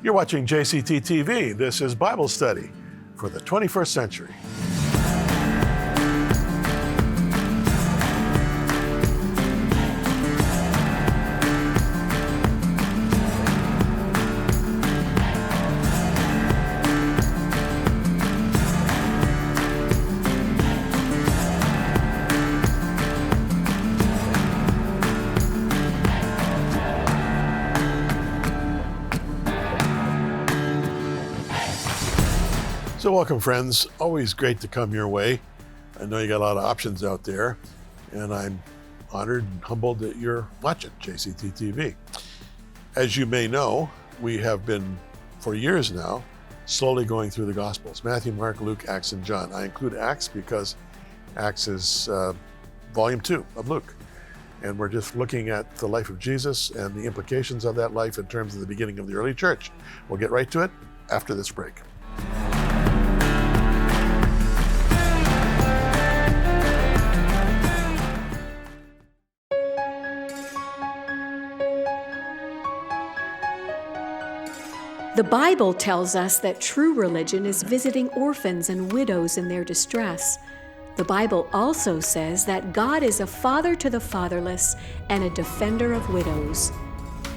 You're watching JCT TV. This is Bible Study for the 21st century. So welcome, friends. Always great to come your way. I know you got a lot of options out there, and I'm honored and humbled that you're watching JCT TV. As you may know, we have been, for years now, slowly going through the Gospels: Matthew, Mark, Luke, Acts, and John. I include Acts because Acts is volume 2 of Luke. And we're just looking at the life of Jesus and the implications of that life in terms of the beginning of the early church. We'll get right to it after this break. The Bible tells us that true religion is visiting orphans and widows in their distress. The Bible also says that God is a father to the fatherless and a defender of widows.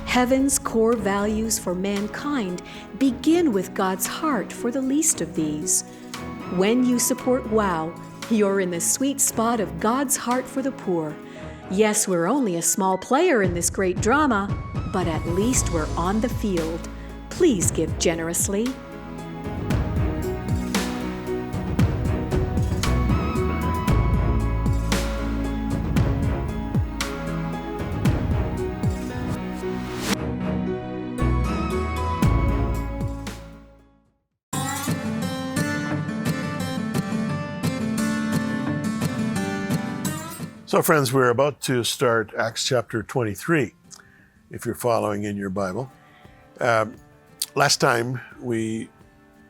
Heaven's core values for mankind begin with God's heart for the least of these. When you support WOW, you're in the sweet spot of God's heart for the poor. Yes, we're only a small player in this great drama, but at least we're on the field. Please give generously. So friends, we're about to start Acts chapter 23, if you're following in your Bible. Last time we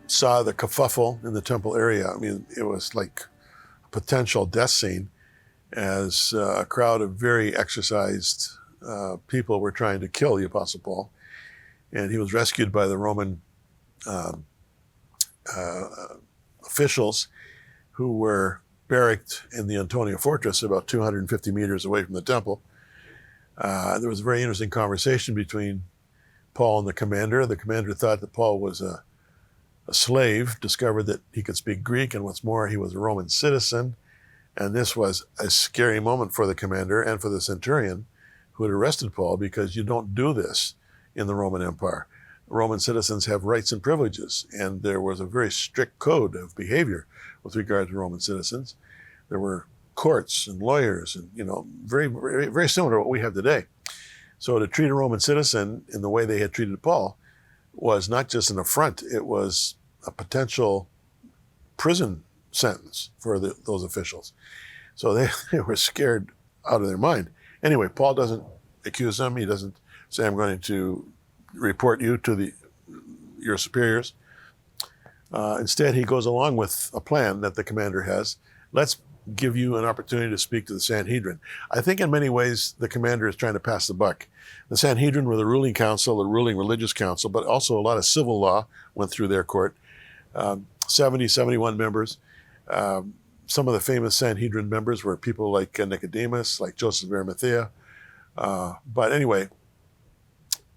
saw the kerfuffle in the temple area. I mean, it was like a potential death scene as a crowd of very exercised people were trying to kill the Apostle Paul. And he was rescued by the Roman officials who were barracked in the Antonia fortress about 250 meters away from the temple. There was a very interesting conversation between Paul and the commander. The commander thought that Paul was a slave, discovered that he could speak Greek, and what's more, he was a Roman citizen. And this was a scary moment for the commander and for the centurion who had arrested Paul, because you don't do this in the Roman Empire. Roman citizens have rights and privileges, and there was a very strict code of behavior with regard to Roman citizens. There were courts and lawyers, and very, very, very similar to what we have today. So to treat a Roman citizen in the way they had treated Paul was not just an affront, it was a potential prison sentence for those officials. So they were scared out of their mind. Anyway, Paul doesn't accuse them. He doesn't say, I'm going to report you to your superiors. Instead, he goes along with a plan that the commander has. Let's give you an opportunity to speak to the Sanhedrin. I think in many ways, the commander is trying to pass the buck. The Sanhedrin were the ruling council, the ruling religious council, but also a lot of civil law went through their court. 71 members. Some of the famous Sanhedrin members were people like Nicodemus, like Joseph of Arimathea. But anyway,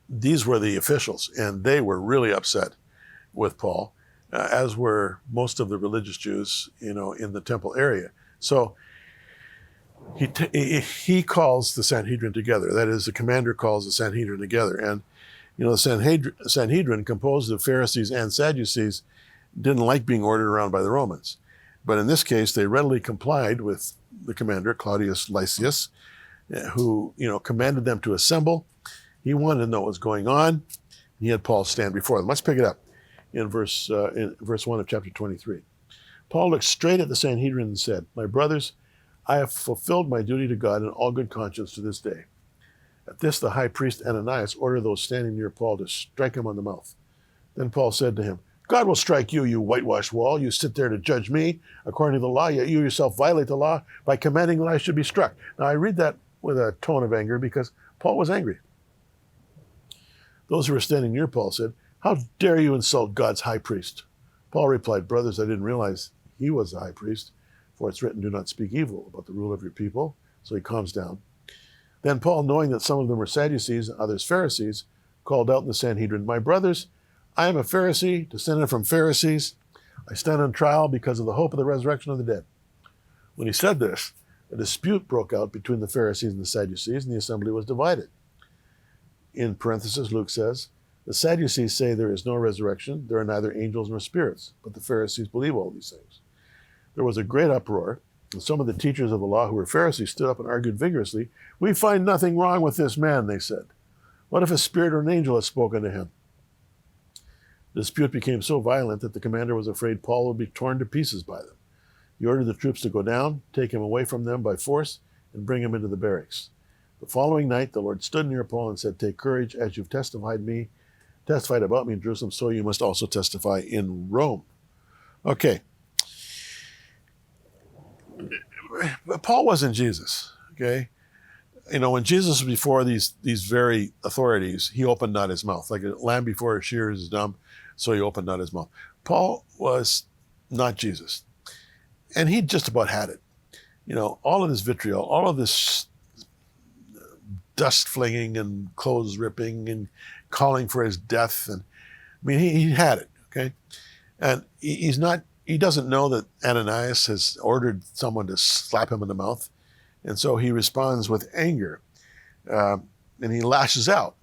these were the officials, and they were really upset with Paul, as were most of the religious Jews, in the temple area. So he calls the Sanhedrin together. That is, the commander calls the Sanhedrin together. And, the Sanhedrin, composed of Pharisees and Sadducees, didn't like being ordered around by the Romans. But in this case, they readily complied with the commander, Claudius Lysias, who, commanded them to assemble. He wanted to know what was going on. He had Paul stand before them. Let's pick it up in verse 1 of chapter 23. Paul looked straight at the Sanhedrin and said, "My brothers, I have fulfilled my duty to God in all good conscience to this day." At this, the high priest Ananias ordered those standing near Paul to strike him on the mouth. Then Paul said to him, "God will strike you, you whitewashed wall. You sit there to judge me according to the law, yet you yourself violate the law by commanding that I should be struck." Now, I read that with a tone of anger because Paul was angry. Those who were standing near Paul said, How dare you insult God's high priest? Paul replied, brothers, I didn't realize he was the high priest, for it's written, do not speak evil about the rule of your people. So he calms down. Then Paul, knowing that some of them were Sadducees and others Pharisees, called out in the Sanhedrin, my brothers, I am a Pharisee, descended from Pharisees. I stand on trial because of the hope of the resurrection of the dead. When he said this, a dispute broke out between the Pharisees and the Sadducees, and the assembly was divided. In parenthesis, Luke says, the Sadducees say there is no resurrection, there are neither angels nor spirits, but the Pharisees believe all these things. There was a great uproar, and some of the teachers of the law who were Pharisees stood up and argued vigorously. We find nothing wrong with this man, they said. What if a spirit or an angel has spoken to him? The dispute became so violent that the commander was afraid Paul would be torn to pieces by them. He ordered the troops to go down, take him away from them by force, and bring him into the barracks. The following night, the Lord stood near Paul and said, take courage, as you've testified about me in Jerusalem, so you must also testify in Rome. Okay. But Paul wasn't Jesus, okay? You know, when Jesus was before these very authorities, he opened not his mouth. Like a lamb before its shears is dumb, so he opened not his mouth. Paul was not Jesus. And he just about had it. You know, all of this vitriol, all of this dust flinging and clothes ripping and calling for his death. And I mean, he had it, okay? And he doesn't know that Ananias has ordered someone to slap him in the mouth. And so he responds with anger, and he lashes out.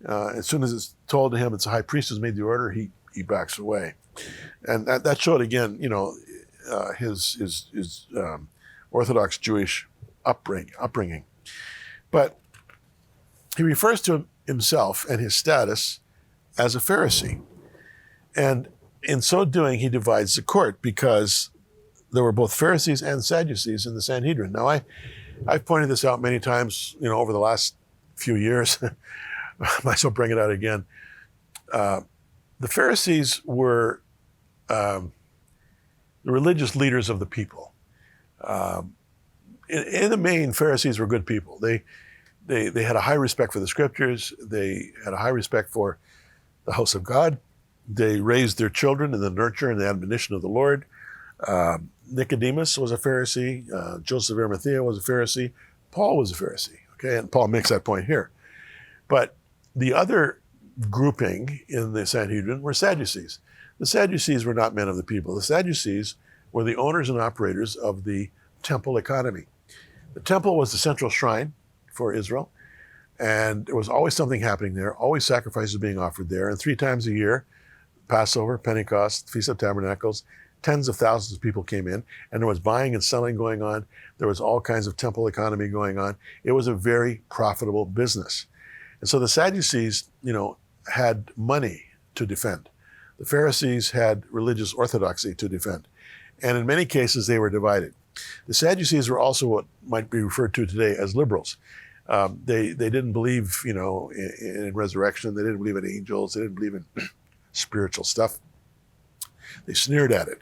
As soon as it's told to him it's a high priest who's made the order, he backs away. And that showed again, you know, his Orthodox Jewish upbringing. But he refers to himself and his status as a Pharisee. And in so doing, he divides the court because there were both Pharisees and Sadducees in the Sanhedrin. Now, I've pointed this out many times, you know, over the last few years. I might as well bring it out again. The Pharisees were the religious leaders of the people. In the main, Pharisees were good people. They had a high respect for the scriptures. They had a high respect for the house of God. They raised their children in the nurture and the admonition of the Lord. Nicodemus was a Pharisee. Joseph of Arimathea was a Pharisee. Paul was a Pharisee. Okay, and Paul makes that point here. But the other grouping in the Sanhedrin were Sadducees. The Sadducees were not men of the people. The Sadducees were the owners and operators of the temple economy. The temple was the central shrine for Israel, and there was always something happening there, always sacrifices being offered there, and 3 times a year, Passover, Pentecost, Feast of Tabernacles, tens of thousands of people came in, and there was buying and selling going on. There was all kinds of temple economy going on. It was a very profitable business. And so the Sadducees, you know, had money to defend. The Pharisees had religious orthodoxy to defend. And in many cases, they were divided. The Sadducees were also what might be referred to today as liberals. They didn't believe, you know, in resurrection. They didn't believe in angels. They didn't believe in spiritual stuff. They sneered at it.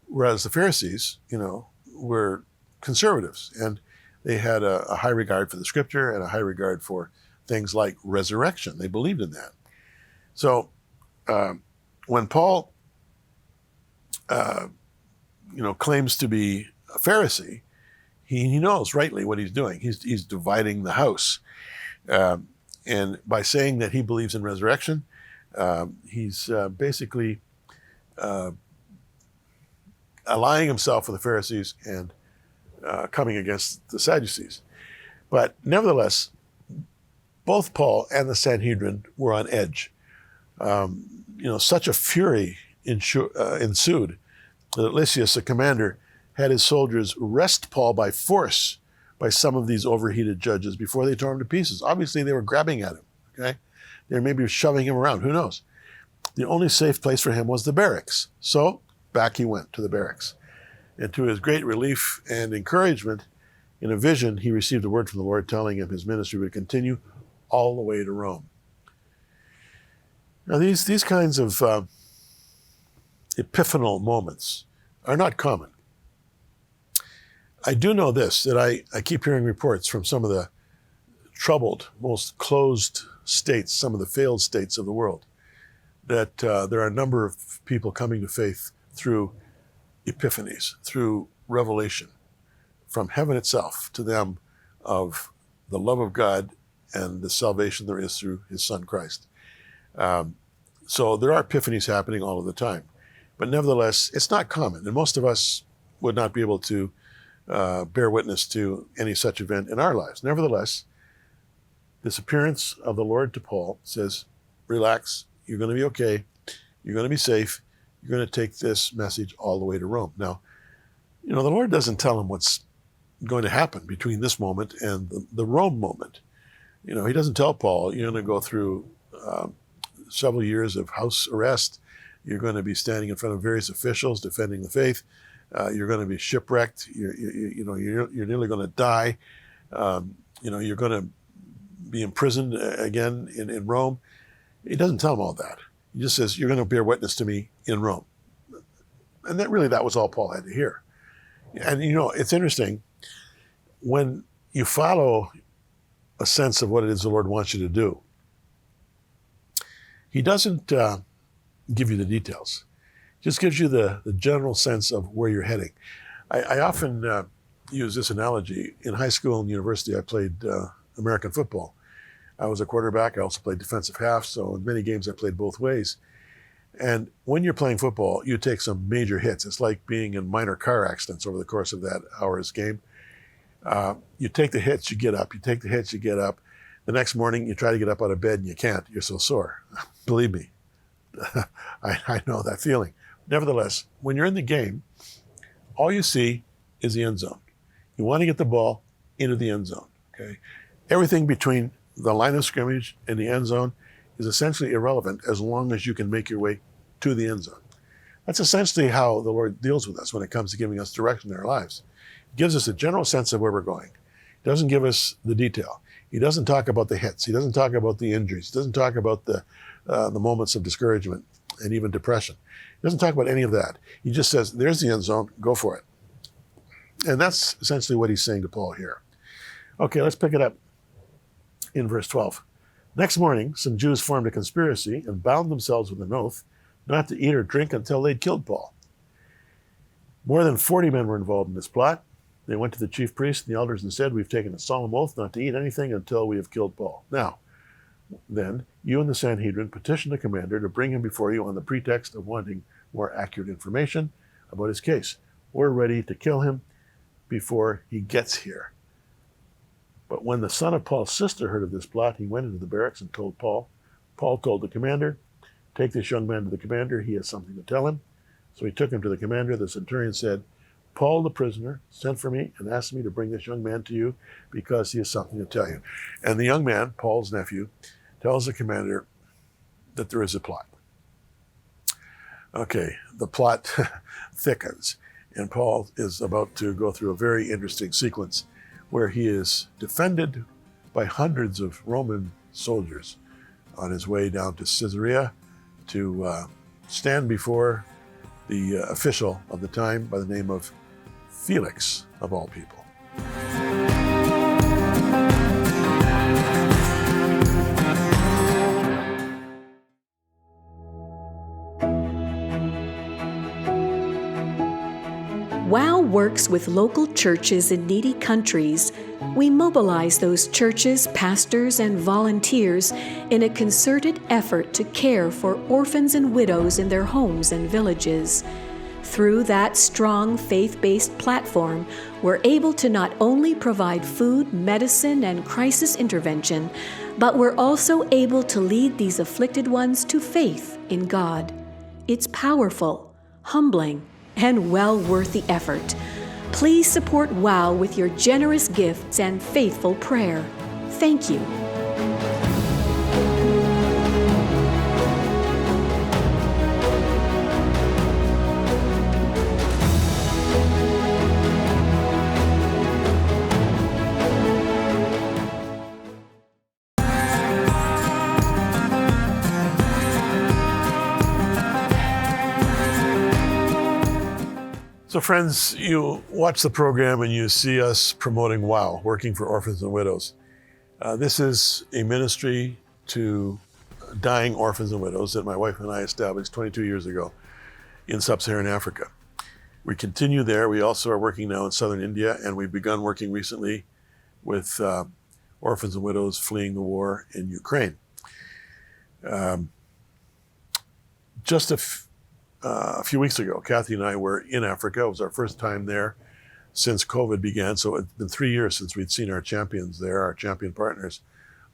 Whereas the Pharisees, you know, were conservatives, and they had a high regard for the scripture and a high regard for things like resurrection. They believed in that. So when Paul, you know, claims to be a Pharisee, he knows rightly what he's doing. He's dividing the house. And by saying that he believes in resurrection, he's basically allying himself with the Pharisees and coming against the Sadducees. But nevertheless, both Paul and the Sanhedrin were on edge. You know, such a fury ensued that Lysias, the commander, had his soldiers arrest Paul by force by some of these overheated judges before they tore him to pieces. Obviously, they were grabbing at him, okay? They were maybe shoving him around, who knows? The only safe place for him was the barracks. So back he went to the barracks. And to his great relief and encouragement, in a vision, he received a word from the Lord telling him his ministry would continue all the way to Rome. Now, these kinds of epiphanal moments are not common. I do know this, that I keep hearing reports from some of the troubled, most closed states, some of the failed states of the world, that there are a number of people coming to faith through epiphanies, through revelation from heaven itself to them of the love of God and the salvation there is through his son Christ. So there are epiphanies happening all of the time. But nevertheless, it's not common. And most of us would not be able to bear witness to any such event in our lives. Nevertheless, this appearance of the Lord to Paul says, relax, you're going to be okay, you're going to be safe, you're going to take this message all the way to Rome. Now, the Lord doesn't tell him what's going to happen between this moment and the Rome moment. He doesn't tell Paul, you're going to go through several years of house arrest, you're going to be standing in front of various officials defending the faith, you're going to be shipwrecked, you're nearly going to die, you're going to be imprisoned again in Rome. He doesn't tell him all that. He just says, you're going to bear witness to me in Rome. And that was all Paul had to hear. And it's interesting, when you follow a sense of what it is the Lord wants you to do, he doesn't give you the details. He just gives you the general sense of where you're heading. I often use this analogy. In high school and university, I played American football. I was a quarterback. I also played defensive half, so in many games I played both ways. And when you're playing football, you take some major hits. It's like being in minor car accidents over the course of that hour's game. You take the hits, you get up. You take the hits, you get up. The next morning, you try to get up out of bed and you can't. You're so sore. Believe me, I know that feeling. Nevertheless, when you're in the game, all you see is the end zone. You want to get the ball into the end zone. Okay, everything between the line of scrimmage and the end zone is essentially irrelevant as long as you can make your way to the end zone. That's essentially how the Lord deals with us when it comes to giving us direction in our lives. He gives us a general sense of where we're going. He doesn't give us the detail. He doesn't talk about the hits. He doesn't talk about the injuries. He doesn't talk about the moments of discouragement and even depression. He doesn't talk about any of that. He just says, there's the end zone, go for it. And that's essentially what he's saying to Paul here. Okay, let's pick it up in verse 12. Next morning, some Jews formed a conspiracy and bound themselves with an oath not to eat or drink until they'd killed Paul. More than 40 men were involved in this plot. They went to the chief priests and the elders and said, we've taken a solemn oath not to eat anything until we have killed Paul. Now, then, you and the Sanhedrin petitioned the commander to bring him before you on the pretext of wanting more accurate information about his case. We're ready to kill him before he gets here. But when the son of Paul's sister heard of this plot, he went into the barracks and told Paul. Paul told the commander, take this young man to the commander. He has something to tell him. So he took him to the commander. The centurion said, Paul, the prisoner, sent for me and asked me to bring this young man to you because he has something to tell you. And the young man, Paul's nephew, tells the commander that there is a plot. Okay, the plot thickens, and Paul is about to go through a very interesting sequence where he is defended by hundreds of Roman soldiers on his way down to Caesarea to stand before the official of the time by the name of Felix, of all people. WOW works with local churches in needy countries. We mobilize those churches, pastors, and volunteers in a concerted effort to care for orphans and widows in their homes and villages. Through that strong faith-based platform, we're able to not only provide food, medicine, and crisis intervention, but we're also able to lead these afflicted ones to faith in God. It's powerful, humbling, and well worth the effort. Please support WOW with your generous gifts and faithful prayer. Thank you. So friends, you watch the program and you see us promoting WOW, working for orphans and widows. This is a ministry to dying orphans and widows that my wife and I established 22 years ago in sub-Saharan Africa. We continue there. We also are working now in southern India, and we've begun working recently with orphans and widows fleeing the war in Ukraine. Just a few weeks ago, Kathy and I were in Africa. It was our first time there since COVID began. So it's been 3 years since we'd seen our champions there, our champion partners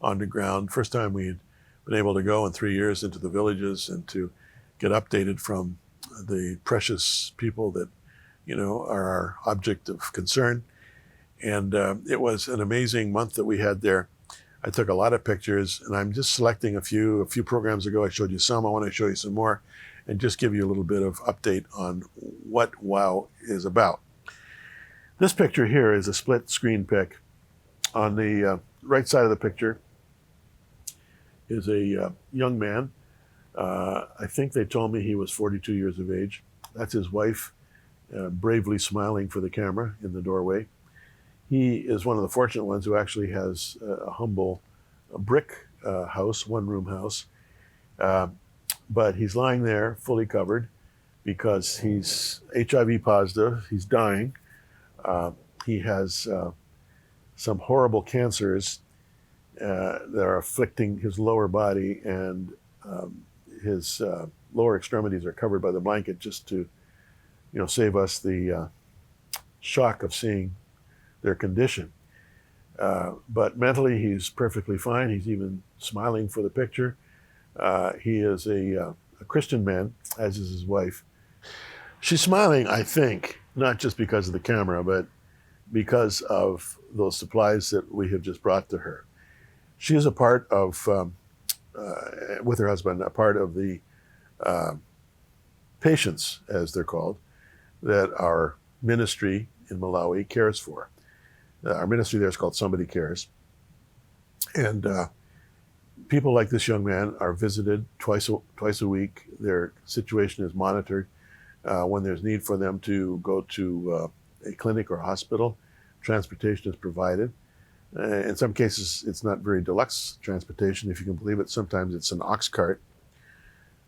on the ground. First time we'd been able to go in 3 years into the villages and to get updated from the precious people that, are our object of concern. And it was an amazing month that we had there. I took a lot of pictures, and I'm just selecting a few programs ago. I showed you some. I want to show you some more and just give you a little bit of update on what WOW is about. This picture here is a split screen pic. On the right side of the picture is a young man. I think they told me he was 42 years of age. That's his wife, bravely smiling for the camera in the doorway. He is one of the fortunate ones who actually has a humble brick house, one-room house. But he's lying there fully covered because he's HIV positive. He's dying. He has some horrible cancers that are afflicting his lower body, and his lower extremities are covered by the blanket just to, save us the shock of seeing their condition. But mentally, he's perfectly fine. He's even smiling for the picture. He is a Christian man, as is his wife. She's smiling, I think, not just because of the camera, but because of those supplies that we have just brought to her. She is a part of, with her husband, a part of the patients, as they're called, that our ministry in Malawi cares for. Our ministry there is called Somebody Cares. And people like this young man are visited twice a week. Their situation is monitored. When there's need for them to go to a clinic or hospital, transportation is provided. In some cases, it's not very deluxe transportation, if you can believe it. Sometimes it's an ox cart.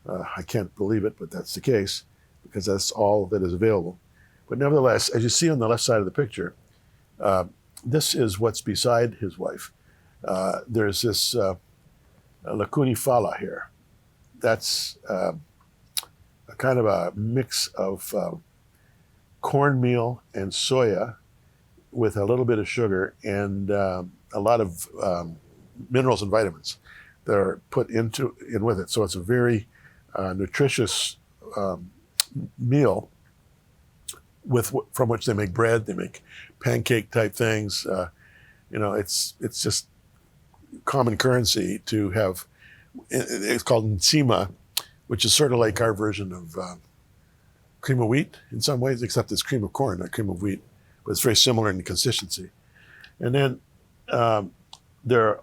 I can't believe it, but that's the case, because that's all that is available. But nevertheless, as you see on the left side of the picture, this is what's beside his wife. There's this lakuni fala here. That's a kind of a mix of cornmeal and soya with a little bit of sugar and a lot of minerals and vitamins that are put in with it. So it's a very nutritious meal from which they make bread. They make pancake type things. It's just common currency to have. It's called nsima, which is sort of like our version of cream of wheat in some ways, except it's cream of corn, not cream of wheat. But it's very similar in consistency. And then there's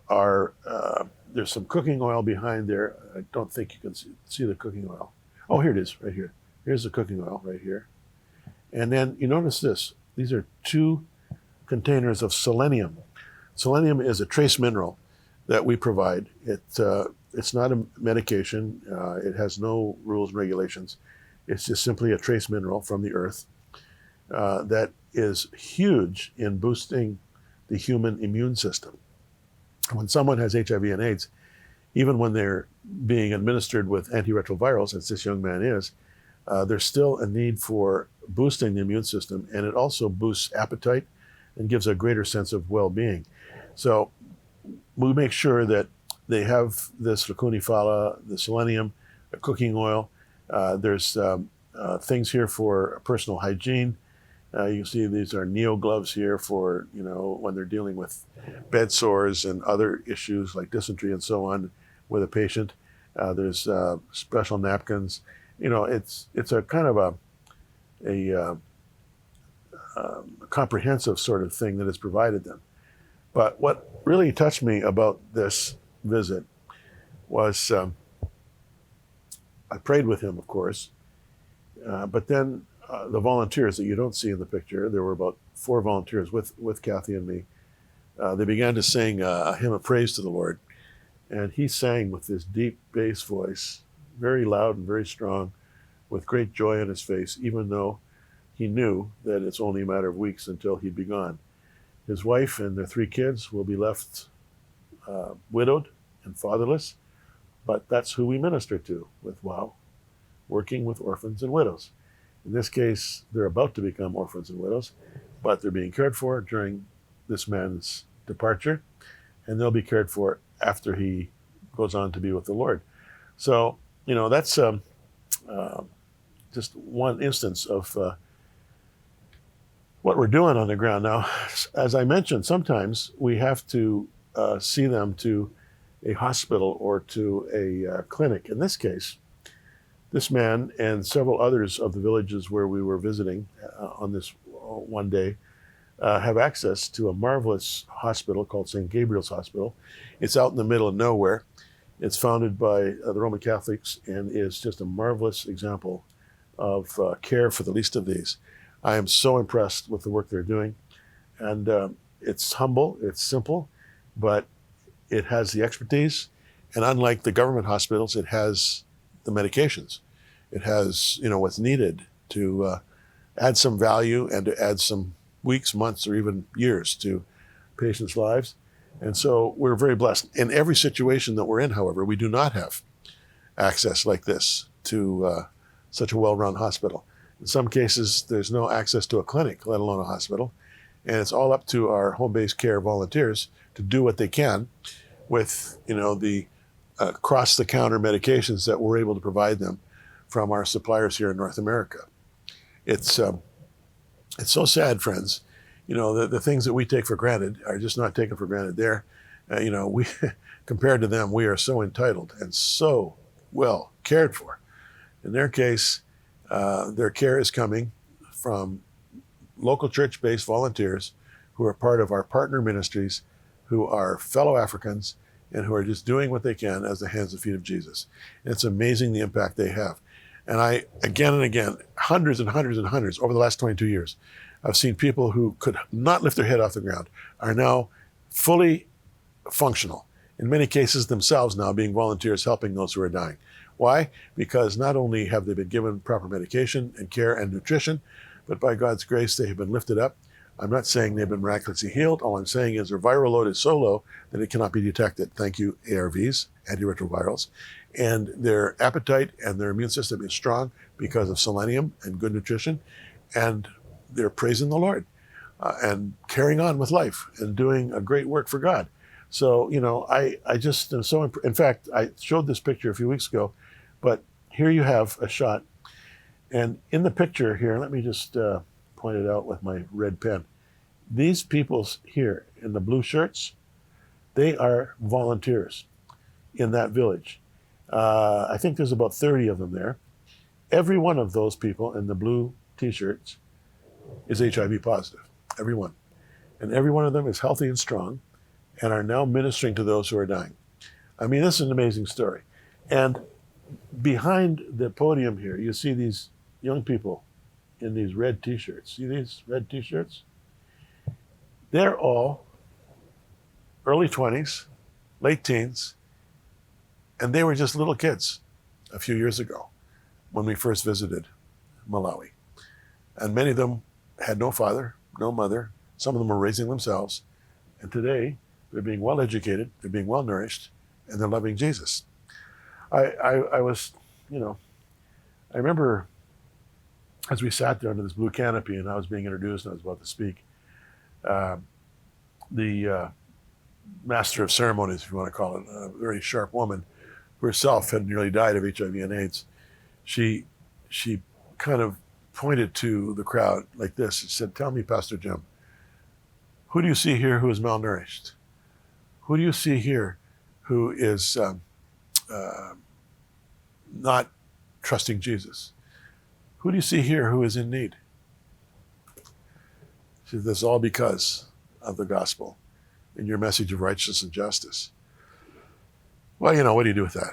some cooking oil behind there. I don't think you can see the cooking oil. Oh, here it is, right here. Here's the cooking oil right here. And then you notice this. These are 2 containers of selenium. Selenium is a trace mineral that we provide. It's not a medication. It has no rules and regulations. It's just simply a trace mineral from the earth that is huge in boosting the human immune system. When someone has HIV and AIDS, even when they're being administered with antiretrovirals, as this young man is, there's still a need for boosting the immune system, and it also boosts appetite and gives a greater sense of well-being. So we make sure that they have this lakuni fala, the selenium, the cooking oil. There's things here for personal hygiene. You see these are Neo gloves here for, when they're dealing with bed sores and other issues like dysentery and so on with a patient. There's special napkins. It's a kind of a comprehensive sort of thing that is provided them. But what really touched me about this visit was I prayed with him, of course, but then the volunteers that you don't see in the picture, there were about 4 volunteers with Kathy and me. They began to sing a hymn of praise to the Lord. And he sang with this deep bass voice, very loud and very strong, with great joy on his face, even though he knew that it's only a matter of weeks until he'd be gone. His wife and their 3 kids will be left widowed and fatherless, but that's who we minister to with WOW, working with orphans and widows. In this case, they're about to become orphans and widows, but they're being cared for during this man's departure, and they'll be cared for after he goes on to be with the Lord. So, that's just one instance of what we're doing on the ground. Now, as I mentioned, sometimes we have to see them to a hospital or to a clinic. In this case, this man and several others of the villages where we were visiting on this one day have access to a marvelous hospital called St. Gabriel's Hospital. It's out in the middle of nowhere. It's founded by the Roman Catholics and is just a marvelous example of care for the least of these. I am so impressed with the work they're doing. And it's humble, it's simple, but it has the expertise. And unlike the government hospitals, it has the medications. It has, what's needed to add some value and to add some weeks, months, or even years to patients' lives. And so we're very blessed. In every situation that we're in, however, we do not have access like this to such a well-run hospital. In some cases, there's no access to a clinic, let alone a hospital. And it's all up to our home-based care volunteers to do what they can with, the across-the-counter medications that we're able to provide them from our suppliers here in North America. It's so sad, friends. The things that we take for granted are just not taken for granted there. We compared to them, we are so entitled and so well cared for. In their case, their care is coming from local church-based volunteers who are part of our partner ministries, who are fellow Africans, and who are just doing what they can as the hands and feet of Jesus. And it's amazing the impact they have. And I, again and again, hundreds and hundreds and hundreds over the last 22 years, I've seen people who could not lift their head off the ground are now fully functional. In many cases themselves now being volunteers helping those who are dying. Why? Because not only have they been given proper medication and care and nutrition, but by God's grace they have been lifted up. I'm not saying they've been miraculously healed. All I'm saying is their viral load is so low that it cannot be detected. Thank you, ARVs, antiretrovirals. And their appetite and their immune system is strong because of selenium and good nutrition. And they're praising the Lord and carrying on with life and doing a great work for God. So, I just am so, in fact, I showed this picture a few weeks ago, but here you have a shot. And in the picture here, let me just point it out with my red pen. These people here in the blue shirts, they are volunteers in that village. I think there's about 30 of them there. Every one of those people in the blue t-shirts is HIV positive, every one. And every one of them is healthy and strong and are now ministering to those who are dying. I mean, this is an amazing story. And behind the podium here, you see these young people in these red t-shirts. See these red t-shirts? They're all early 20s, late teens, and they were just little kids a few years ago when we first visited Malawi. And many of them had no father, no mother. Some of them were raising themselves. And today, they're being well educated, they're being well nourished, and they're loving Jesus. I was, I remember as we sat there under this blue canopy and I was being introduced and I was about to speak, the master of ceremonies, if you want to call it, a very sharp woman who herself had nearly died of HIV and AIDS, she kind of pointed to the crowd like this and said, "Tell me, Pastor Jim, who do you see here who is malnourished? Who do you see here who is not trusting Jesus? Who do you see here who is in need?" She said, "This is all because of the gospel and your message of righteousness and justice." Well, what do you do with that?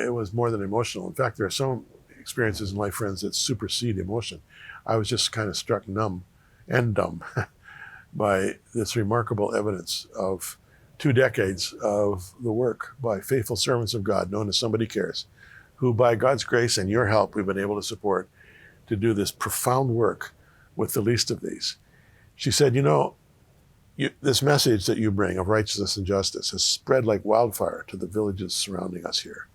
It was more than emotional. In fact, there are some experiences in life, friends, that supersede emotion. I was just kind of struck numb and dumb by this remarkable evidence of 2 decades of the work by faithful servants of God, known as Somebody Cares, who by God's grace and your help, we've been able to support to do this profound work with the least of these. She said, this message that you bring of righteousness and justice has spread like wildfire to the villages surrounding us here.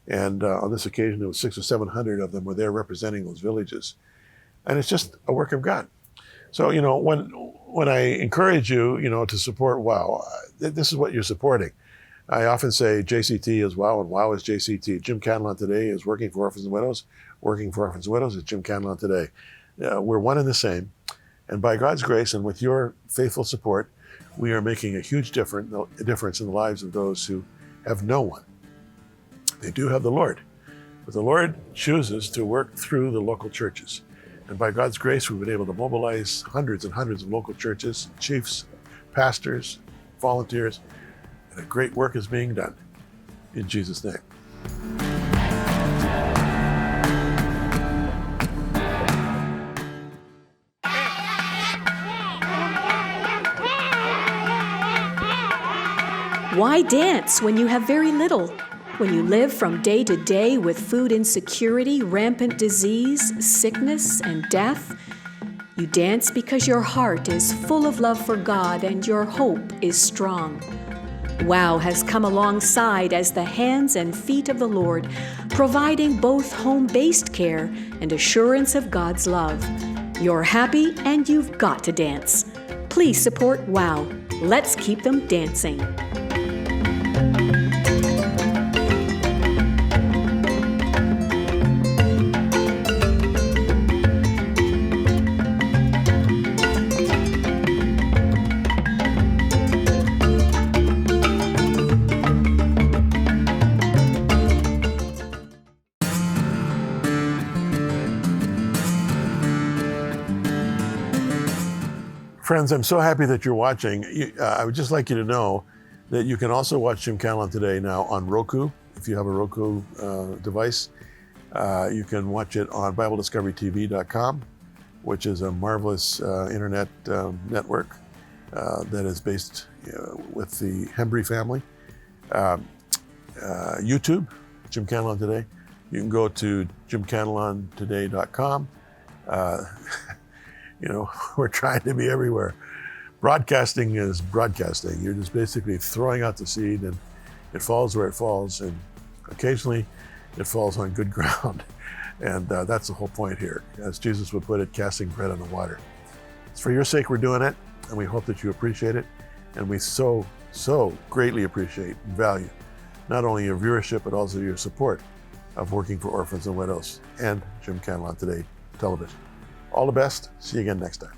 And on this occasion, there was 600 or 700 of them were there representing those villages. And it's just a work of God. So, when I encourage you, to support WOW, this is what you're supporting. I often say JCT is WOW and WOW is JCT. Jim Cantelon today is working for Orphans and Widows. Working for Orphans and Widows is Jim Cantelon today. We're one and the same. And by God's grace and with your faithful support, we are making a huge difference in the lives of those who have no one. They do have the Lord, but the Lord chooses to work through the local churches. And by God's grace, we've been able to mobilize hundreds and hundreds of local churches, chiefs, pastors, volunteers, and a great work is being done in Jesus' name. Why dance when you have very little? When you live from day to day with food insecurity, rampant disease, sickness, and death? You dance because your heart is full of love for God and your hope is strong. WOW has come alongside as the hands and feet of the Lord, providing both home-based care and assurance of God's love. You're happy and you've got to dance. Please support WOW. Let's keep them dancing. Friends, I'm so happy that you're watching. I would just like you to know that you can also watch Jim Cantelon Today now on Roku. If you have a Roku device, you can watch it on BibleDiscoveryTV.com, which is a marvelous internet network that is based with the Hembry family. YouTube, Jim Cantelon Today. You can go to JimCantelonToday.com. We're trying to be everywhere. Broadcasting is broadcasting. You're just basically throwing out the seed and it falls where it falls, and occasionally it falls on good ground. And that's the whole point here. As Jesus would put it, casting bread on the water. It's for your sake we're doing it, and we hope that you appreciate it. And we so greatly appreciate and value not only your viewership, but also your support of working for Orphans and Widows and Jim Cantelon Today television. All the best. See you again next time.